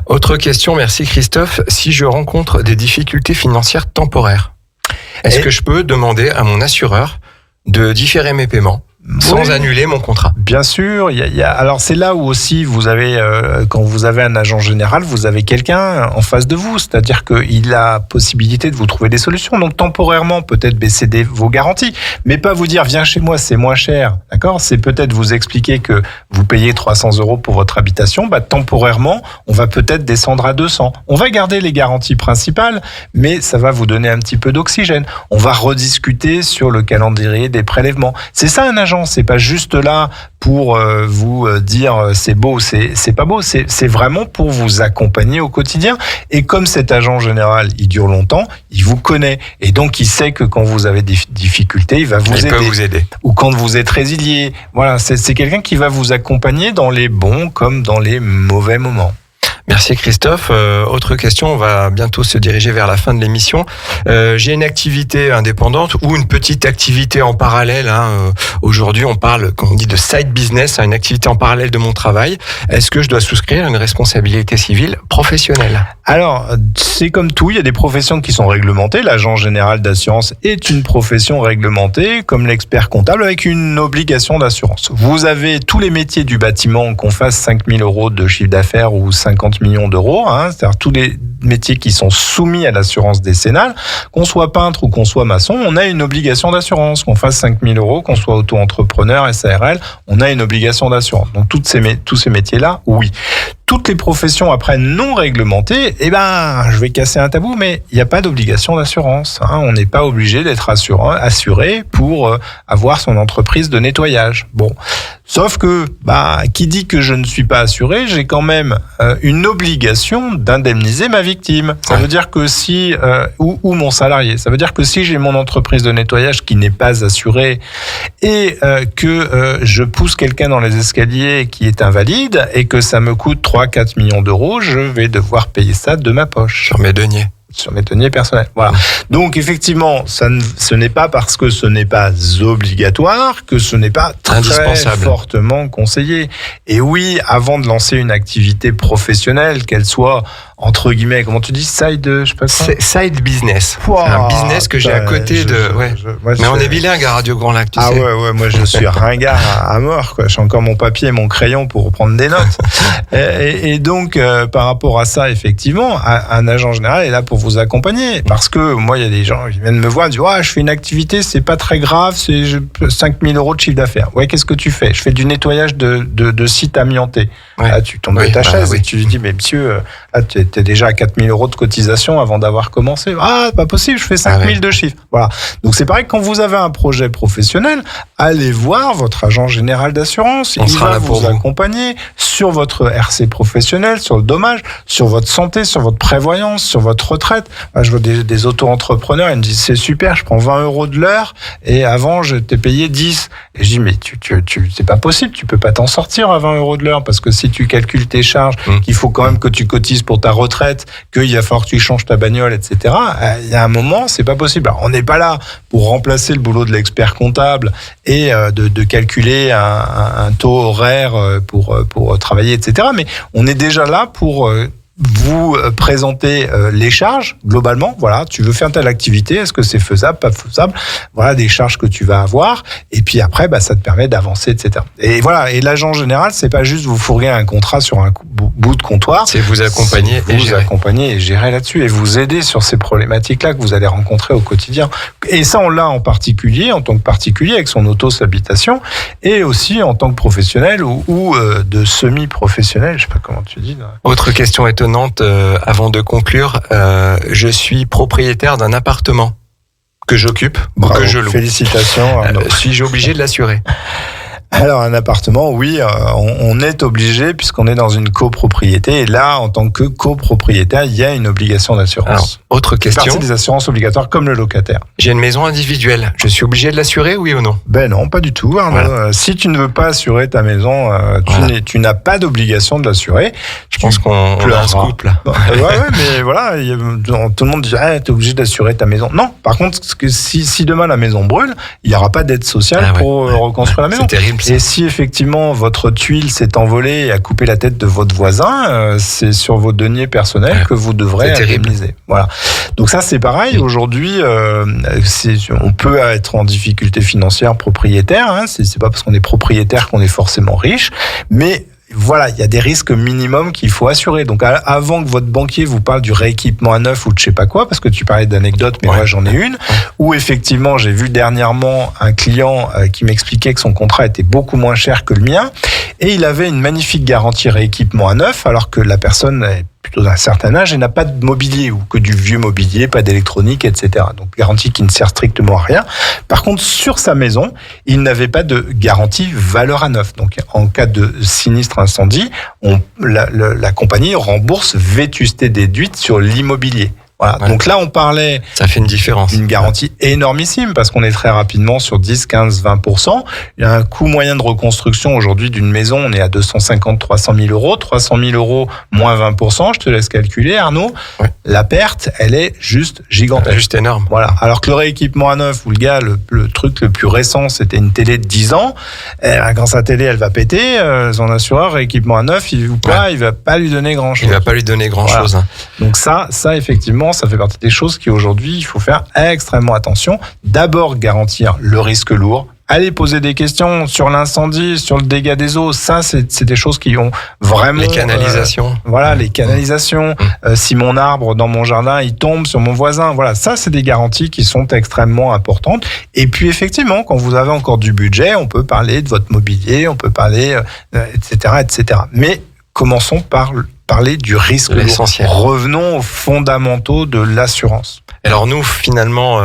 Autre question, merci Christophe. Si je rencontre des difficultés financières temporaires, est-ce que je peux demander à mon assureur de différer mes paiements sans annuler mon contrat? Bien sûr. Alors c'est là où aussi vous avez, quand vous avez un agent général, vous avez quelqu'un en face de vous, c'est-à-dire qu'il a possibilité de vous trouver des solutions. Donc temporairement, peut-être baisser vos garanties, mais pas vous dire viens chez moi, c'est moins cher, d'accord? C'est peut-être vous expliquer que vous payez 300 € pour votre habitation, temporairement, on va peut-être descendre à 200. On va garder les garanties principales, mais ça va vous donner un petit peu d'oxygène. On va rediscuter sur le calendrier des prélèvements. C'est ça un agent. C'est pas juste là pour vous dire c'est beau, c'est pas beau. C'est vraiment pour vous accompagner au quotidien. Et comme cet agent général, il dure longtemps, il vous connaît. Et donc, il sait que quand vous avez des difficultés, il va vous aider. Il peut vous aider. Ou quand vous êtes résilié. Voilà, c'est quelqu'un qui va vous accompagner dans les bons comme dans les mauvais moments. Merci Christophe. Autre question, on va bientôt se diriger vers la fin de l'émission. J'ai une activité indépendante ou une petite activité en parallèle. Aujourd'hui, on parle, comme on dit, de side business, une activité en parallèle de mon travail. Est-ce que je dois souscrire à une responsabilité civile professionnelle? Alors, c'est comme tout, il y a des professions qui sont réglementées. L'agent général d'assurance est une profession réglementée, comme l'expert comptable, avec une obligation d'assurance. Vous avez tous les métiers du bâtiment, qu'on fasse 5 000 € de chiffre d'affaires ou 50 millions d'euros, c'est-à-dire tous les métiers qui sont soumis à l'assurance décennale, qu'on soit peintre ou qu'on soit maçon, on a une obligation d'assurance. Qu'on fasse 5 000 €, qu'on soit auto-entrepreneur, SARL, on a une obligation d'assurance. Donc tous ces métiers-là, oui. Toutes les professions après non réglementées, je vais casser un tabou, mais il n'y a pas d'obligation d'assurance. On n'est pas obligé d'être assuré pour avoir son entreprise de nettoyage. Bon, Sauf que, qui dit que je ne suis pas assuré, j'ai quand même une obligation d'indemniser ma victime. Ça veut dire que si, ou mon salarié, ça veut dire que si j'ai mon entreprise de nettoyage qui n'est pas assurée et que je pousse quelqu'un dans les escaliers qui est invalide et que ça me coûte 3-4 millions d'euros, je vais devoir payer ça de ma poche. Sur mes deniers. Sur mes deniers personnels. Voilà. Donc effectivement, ce n'est pas parce que ce n'est pas obligatoire que ce n'est pas très fortement conseillé. Et oui, avant de lancer une activité professionnelle, qu'elle soit entre guillemets, comment tu dis, side, je sais pas quoi. Side business. Wow, c'est un business que j'ai à côté mais on est bilingue à Radio Grand Lac, tu sais. Ouais, moi je suis ringard à mort, quoi. J'ai encore mon papier et mon crayon pour prendre des notes. et donc, par rapport à ça, effectivement, un agent général est là pour vous accompagner. Parce que moi, il y a des gens qui viennent me voir et disent, je fais une activité, c'est pas très grave, c'est 5 000 euros de chiffre d'affaires. Ouais, qu'est-ce que tu fais? Je fais du nettoyage de sites amiantés. Ouais. Là, tu tombes de ta chaise et tu lui dis, mais monsieur, tu es déjà à 4 000 euros de cotisation avant d'avoir commencé. Pas possible, je fais 5 000 de chiffre. Voilà. Donc c'est pareil, quand vous avez un projet professionnel, allez voir votre agent général d'assurance. Il va vous accompagner sur votre RC professionnel, sur le dommage, sur votre santé, sur votre prévoyance, sur votre retraite. Je vois des auto-entrepreneurs, ils me disent, c'est super, je prends 20 euros de l'heure et avant, je t'ai payé 10. Et je dis, mais c'est pas possible, tu peux pas t'en sortir à 20 euros de l'heure parce que si tu calcules tes charges, qu'il faut quand même que tu cotises pour ta retraite, qu'il va falloir que tu changes ta bagnole, etc. Il y a un moment, c'est pas possible. Alors, on n'est pas là pour remplacer le boulot de l'expert comptable et de calculer un taux horaire pour travailler, etc. Mais on est déjà là pour vous présenter les charges globalement. Voilà, tu veux faire telle activité, est-ce que c'est faisable, pas faisable? Voilà des charges que tu vas avoir. Et puis après, ça te permet d'avancer, etc. Et voilà. Et l'agent général, c'est pas juste vous fourguer un contrat sur un bout de comptoir. C'est vous accompagner et gérer là-dessus et vous aider sur ces problématiques-là que vous allez rencontrer au quotidien. Et ça, on l'a en particulier, en tant que particulier avec son auto-habitation et aussi en tant que professionnel ou de semi-professionnel. Je sais pas comment tu dis. Là. Autre question étonnante. Avant de conclure, je suis propriétaire d'un appartement que j'occupe, que je loue. Félicitations. Suis-je obligé de l'assurer? Alors un appartement, oui, on est obligé puisqu'on est dans une copropriété et là, en tant que copropriétaire, il y a une obligation d'assurance. Alors, autre question. C'est des assurances obligatoires comme le locataire. J'ai une maison individuelle, je suis obligé de l'assurer, oui ou non? Non, pas du tout. Voilà. Si tu ne veux pas assurer ta maison, tu n'as pas d'obligation de l'assurer. Je pense qu'on a un scoop là. Mais voilà, tout le monde dit t'es obligé d'assurer ta maison. Non, par contre, si demain la maison brûle, il n'y aura pas d'aide sociale pour reconstruire la maison. C'est terrible. Et si effectivement votre tuile s'est envolée et a coupé la tête de votre voisin, c'est sur vos deniers personnels que vous devrez indemniser. Voilà. Donc ça c'est pareil. Aujourd'hui, on peut être en difficulté financière propriétaire. C'est pas parce qu'on est propriétaire qu'on est forcément riche, mais voilà, il y a des risques minimums qu'il faut assurer. Donc, avant que votre banquier vous parle du rééquipement à neuf ou de je sais pas quoi, parce que tu parlais d'anecdotes, mais moi j'en ai une, où effectivement j'ai vu dernièrement un client qui m'expliquait que son contrat était beaucoup moins cher que le mien, et il avait une magnifique garantie rééquipement à neuf, alors que la personne est plutôt d'un certain âge et n'a pas de mobilier ou que du vieux mobilier, pas d'électronique, etc. Donc garantie qui ne sert strictement à rien. Par contre, sur sa maison, il n'avait pas de garantie valeur à neuf. Donc en cas de sinistre incendie, la compagnie rembourse vétusté déduite sur l'immobilier. Voilà. Ouais. Donc là, on parlait. Ça fait une différence. Une garantie énormissime parce qu'on est très rapidement sur 10, 15, 20%. Il y a un coût moyen de reconstruction aujourd'hui d'une maison. On est à 250, 300 000 euros. 300 000 euros moins 20%. Je te laisse calculer, Arnaud. Ouais. La perte, elle est juste gigantesque. Juste énorme. Voilà. Alors que le rééquipement à neuf, où le gars, le truc le plus récent, c'était une télé de 10 ans. Quand sa télé, elle va péter, son assureur, rééquipement à neuf, il va pas lui donner grand chose. Il va pas lui donner grand chose. Hein. Donc ça, effectivement, ça fait partie des choses qui aujourd'hui, il faut faire extrêmement attention. D'abord, garantir le risque lourd. Aller poser des questions sur l'incendie, sur le dégât des eaux. Ça, c'est des choses qui ont vraiment... Les canalisations. Les canalisations. Si mon arbre dans mon jardin, il tombe sur mon voisin. Voilà, ça, c'est des garanties qui sont extrêmement importantes. Et puis, effectivement, quand vous avez encore du budget, on peut parler de votre mobilier, on peut parler, etc., etc. Mais commençons par parler du risque lourd. Revenons aux fondamentaux de l'assurance. Alors nous, finalement,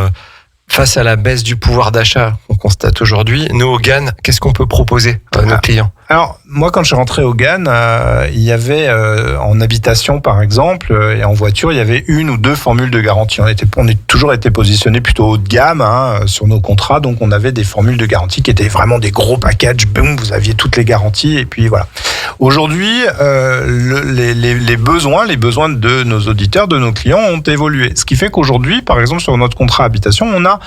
face à la baisse du pouvoir d'achat qu'on constate aujourd'hui, nous, au GAN, qu'est-ce qu'on peut proposer à nos clients ? Alors, moi, quand je suis rentré au GAN, il y avait, en habitation, par exemple, et en voiture, il y avait 1 ou 2 formules de garantie. On a toujours été positionné plutôt haut de gamme sur nos contrats, donc on avait des formules de garantie qui étaient vraiment des gros packages. Boum, vous aviez toutes les garanties, et puis voilà. Aujourd'hui, les besoins de nos auditeurs, de nos clients ont évolué. Ce qui fait qu'aujourd'hui, par exemple, sur notre contrat habitation, on a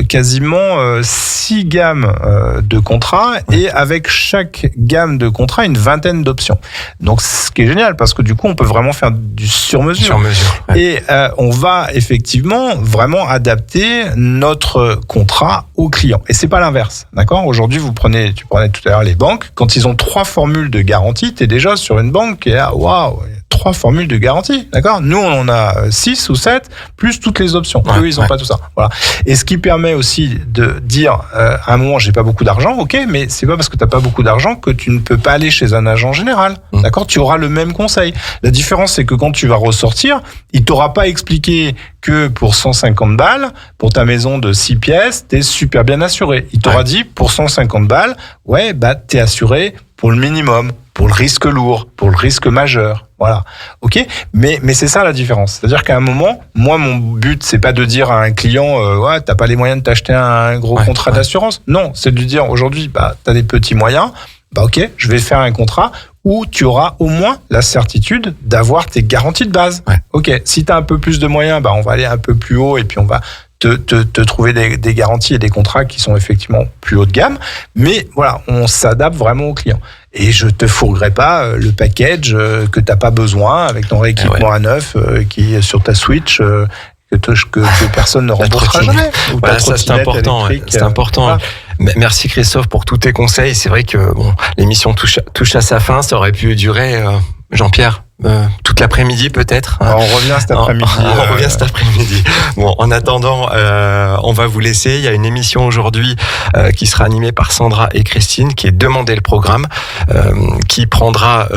quasiment 6 gammes de contrats, et avec chaque gamme de contrats, une vingtaine d'options. Donc, ce qui est génial, parce que du coup, on peut vraiment faire du sur-mesure. Ouais. Et on va effectivement vraiment adapter notre contrat aux clients. Et c'est pas l'inverse, d'accord ? Aujourd'hui, tu prenais tout à l'heure les banques. Quand ils ont 3 formules de garantie, t'es déjà sur une banque qui est à waouh, 3 formules de garantie, d'accord ? Nous, on en a 6 ou 7, plus toutes les options. Ouais, eux, ils n'ont pas tout ça. Voilà. Et ce qui permet aussi de dire, à un moment, j'ai pas beaucoup d'argent, ok, mais c'est pas parce que t'as pas beaucoup d'argent que tu ne peux pas aller chez un agent général, d'accord ? Tu auras le même conseil. La différence, c'est que quand tu vas ressortir, il t'aura pas expliqué que pour 150 balles, pour ta maison de 6 pièces, t'es super bien assuré. Il t'aura dit, pour 150 balles, ouais, bah, t'es assuré pour le minimum, pour le risque lourd, pour le risque majeur. Voilà. OK? Mais c'est ça la différence. C'est-à-dire qu'à un moment, moi, mon but, c'est pas de dire à un client, ouais, t'as pas les moyens de t'acheter un gros contrat d'assurance. Non, c'est de lui dire, aujourd'hui, bah, t'as des petits moyens. Bah, OK, je vais faire un contrat où tu auras au moins la certitude d'avoir tes garanties de base. Ouais. OK. Si t'as un peu plus de moyens, bah, on va aller un peu plus haut et puis on va te trouver des garanties et des contrats qui sont effectivement plus haut de gamme. Mais voilà, on s'adapte vraiment aux clients. Et je te fourguerai pas le package que t'as pas besoin avec ton rééquipement à neuf qui est sur ta Switch que personne ne remboursera jamais. Voilà, ça c'est important. C'est important. Voilà. Merci Christophe pour tous tes conseils. C'est vrai que l'émission touche à sa fin. Ça aurait pu durer, Jean-Pierre, toute l'après-midi peut-être. On revient cet après-midi. On revient cet après-midi. Bon, en attendant, on va vous laisser. Il y a une émission aujourd'hui qui sera animée par Sandra et Christine, qui est Demandez le programme, qui prendra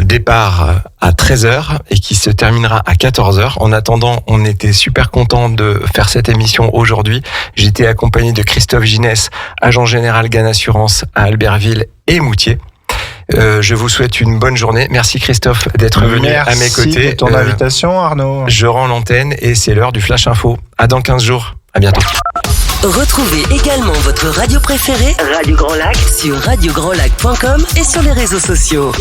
départ à 13h et qui se terminera à 14h. En attendant, on était super contents de faire cette émission aujourd'hui. J'étais accompagné de Christophe Ginès, agent général GAN Assurance à Albertville et Moutier. Je vous souhaite une bonne journée. Merci Christophe d'être venu à mes côtés. Merci de ton invitation, Arnaud. Je rends l'antenne et c'est l'heure du Flash Info. À dans 15 jours. À bientôt. Retrouvez également votre radio préférée, Radio Grand Lac, sur radiograndlac.com et sur les réseaux sociaux.